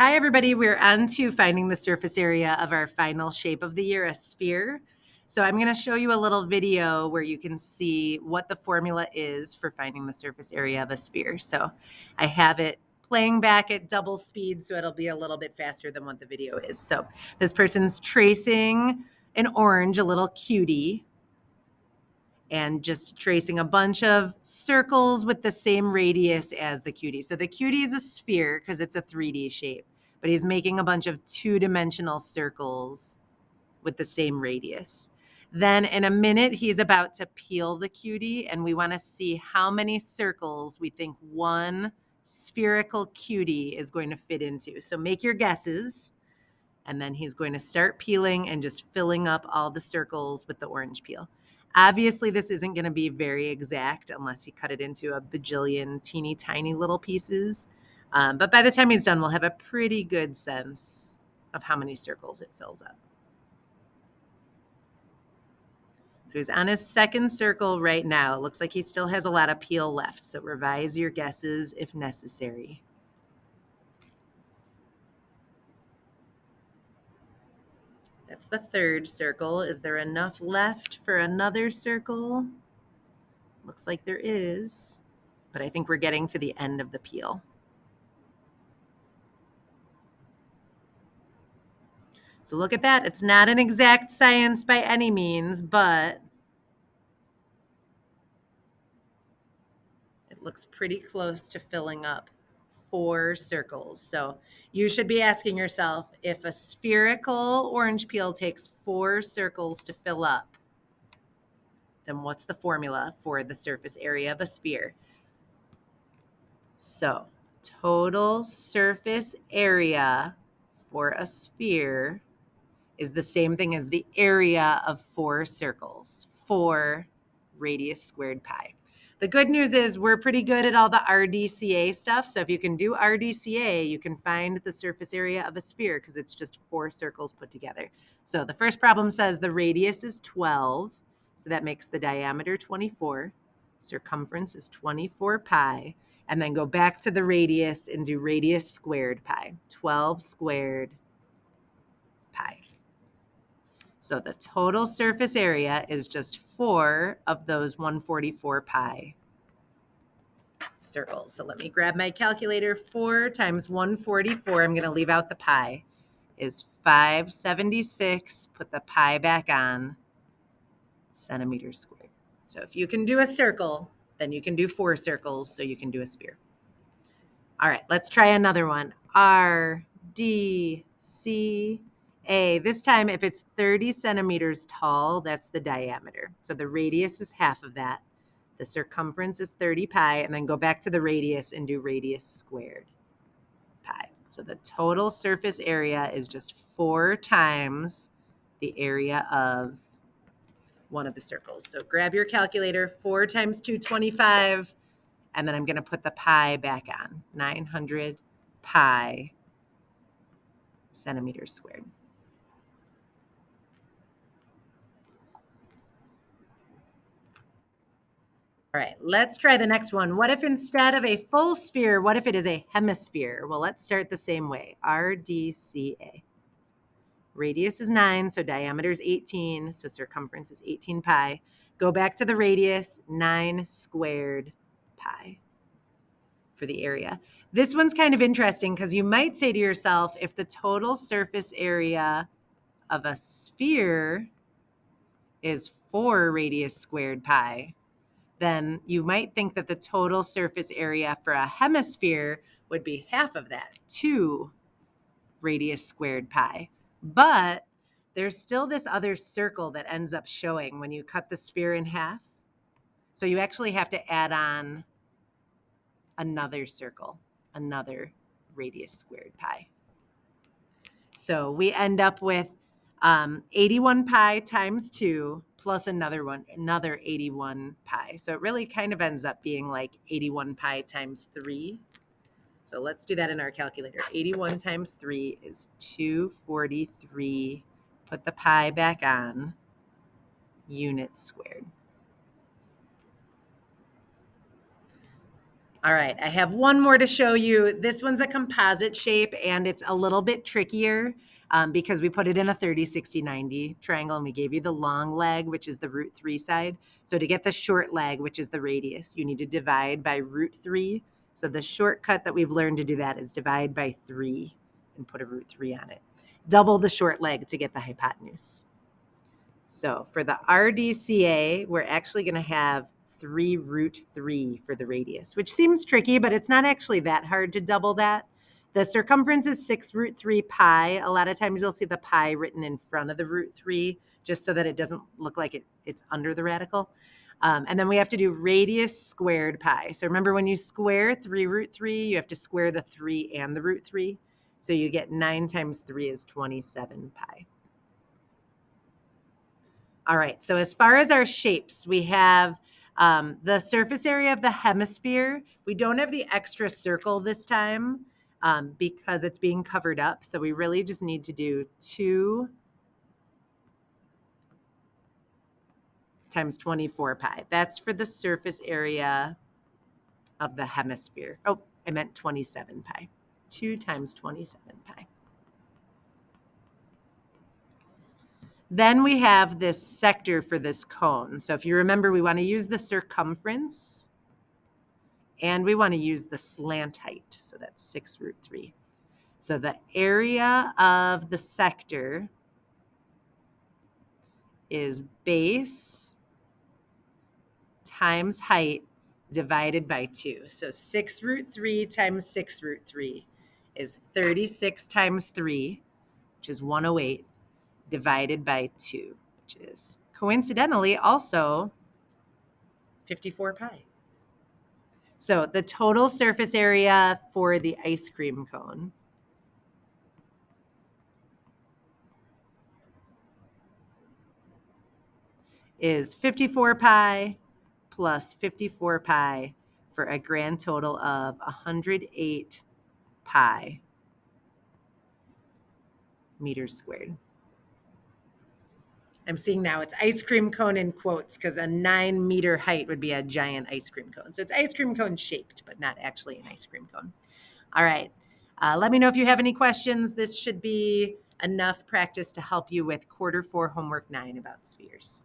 Hi, everybody. We're on to finding the surface area of our final shape of the year, a sphere. So I'm going to show you a little video where you can see what the formula is for finding the surface area of a sphere. So I have it playing back at double speed, so it'll be a little bit faster than what the video is. So this person's tracing an orange, a little cutie, and just tracing a bunch of circles with the same radius as the cutie. So the cutie is a sphere because it's a 3D shape, but he's making a bunch of two-dimensional circles with the same radius. Then in a minute, he's about to peel the cutie, and we want to see how many circles we think one spherical cutie is going to fit into. So make your guesses, and then he's going to start peeling and just filling up all the circles with the orange peel. Obviously, this isn't going to be very exact unless you cut it into a bajillion teeny tiny little pieces. But by the time he's done, we'll have a pretty good sense of how many circles it fills up. So he's on his second circle right now. It looks like he still has a lot of peel left. So revise your guesses if necessary. That's the third circle. Is there enough left for another circle? Looks like there is, but I think we're getting to the end of the peel. So look at that. It's not an exact science by any means, but it looks pretty close to filling up 4 circles. So you should be asking yourself, if a spherical orange peel takes 4 circles to fill up, then what's the formula for the surface area of a sphere? So total surface area for a sphere is the same thing as the area of 4 circles, 4 radius squared pi. The good news is we're pretty good at all the RDCA stuff. So if you can do RDCA, you can find the surface area of a sphere because it's just 4 circles put together. So the first problem says the radius is 12. So that makes the diameter 24. Circumference is 24 pi. And then go back to the radius and do radius squared pi. 12 squared pi. So the total surface area is just 4 of those 144 pi circles. So let me grab my calculator. 4 times 144, I'm going to leave out the pi, is 576. Put the pi back on, centimeters squared. So if you can do a circle, then you can do 4 circles, so you can do a sphere. All right, let's try another one. R, D, C, A. This time, if it's 30 centimeters tall, that's the diameter. So the radius is half of that. The circumference is 30 pi, and then go back to the radius and do radius squared pi. So the total surface area is just 4 times the area of one of the circles. So grab your calculator. 4 times 225. And then I'm going to put the pi back on, 900 pi centimeters squared. All right, let's try the next one. What if instead of a full sphere, what if it is a hemisphere? Well, let's start the same way, RDCA. Radius is 9, so diameter is 18, so circumference is 18 pi. Go back to the radius, 9 squared pi for the area. This one's kind of interesting because you might say to yourself, if the total surface area of a sphere is 4 radius squared pi, then you might think that the total surface area for a hemisphere would be half of that, 2 radius squared pi. But there's still this other circle that ends up showing when you cut the sphere in half. So you actually have to add on another circle, another radius squared pi. So we end up with 81 pi times 2 plus another 81 pi. So it really kind of ends up being like 81 pi times 3. So let's do that in our calculator. 81 times 3 is 243. Put the pi back on, units squared. All right, I have one more to show you. This one's a composite shape, and it's a little bit trickier because we put it in a 30, 60, 90 triangle, and we gave you the long leg, which is the root 3 side. So to get the short leg, which is the radius, you need to divide by root 3. So the shortcut that we've learned to do that is divide by 3 and put a root 3 on it. Double the short leg to get the hypotenuse. So for the RDCA, we're actually going to have 3 root 3 for the radius, which seems tricky, but it's not actually that hard to double that. The circumference is 6 root 3 pi. A lot of times you'll see the pi written in front of the root 3, just so that it doesn't look like it's under the radical. And then we have to do radius squared pi. So remember, when you square 3 root 3, you have to square the 3 and the root 3. So you get 9 times 3 is 27 pi. All right, so as far as our shapes, we have the surface area of the hemisphere. We don't have the extra circle this time because it's being covered up. So we really just need to do 2 times 24 pi. That's for the surface area of the hemisphere. Oh, I meant 27 pi. 2 times 27 pi. Then we have this sector for this cone. So if you remember, we want to use the circumference and we want to use the slant height. So that's 6 root 3. So the area of the sector is base times height divided by 2. So 6 root 3 times 6 root 3 is 36 times 3, which is 108, divided by 2, which is coincidentally also 54 pi. So the total surface area for the ice cream cone is 54 pi plus 54 pi for a grand total of 108 pi meters squared. I'm seeing now it's ice cream cone in quotes because a 9-meter height would be a giant ice cream cone. So it's ice cream cone shaped, but not actually an ice cream cone. All right. Let me know if you have any questions. This should be enough practice to help you with quarter 4 homework 9 about spheres.